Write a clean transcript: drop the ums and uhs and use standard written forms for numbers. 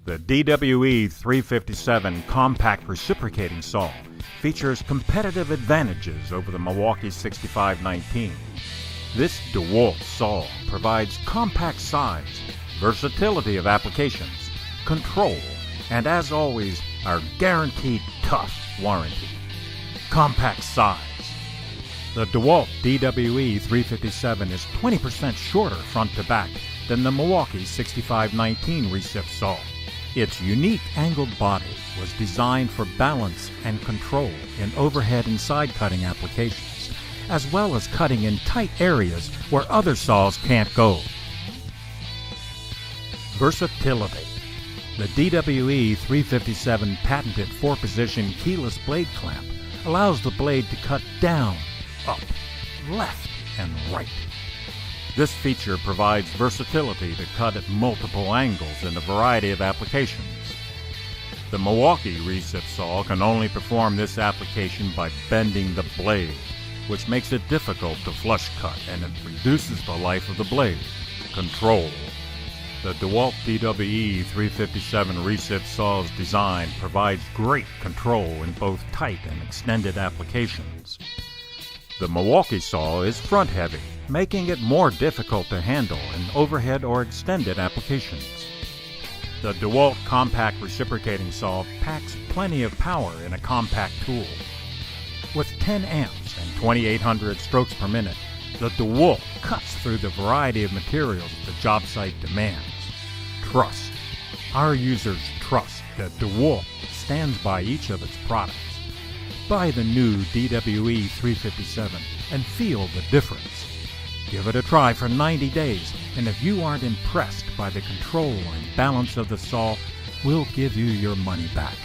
The DWE357 compact reciprocating saw features competitive advantages over the Milwaukee 6519. This DEWALT saw provides compact size, versatility of applications, control, and as always, our guaranteed tough warranty. Compact size. The DEWALT DWE357 is 20% shorter front to back than the Milwaukee 6519 recip saw. Its unique angled body was designed for balance and control in overhead and side cutting applications, as well as cutting in tight areas where other saws can't go. Versatility. The DWE357 patented 4-position keyless blade clamp allows the blade to cut down, up, left, and right. This feature provides versatility to cut at multiple angles in a variety of applications. The Milwaukee recip saw can only perform this application by bending the blade, which makes it difficult to flush cut and it reduces the life of the blade. Control. The DEWALT DWE357 recip saw's design provides great control in both tight and extended applications. The Milwaukee saw is front-heavy, making it more difficult to handle in overhead or extended applications. The DEWALT compact reciprocating saw packs plenty of power in a compact tool. With 10 amps and 2,800 strokes per minute, the DEWALT cuts through the variety of materials the job site demands. Trust. Our users trust that DEWALT stands by each of its products. Buy the new DWE357 and feel the difference. Give it a try for 90 days, and if you aren't impressed by the control and balance of the saw, we'll give you your money back.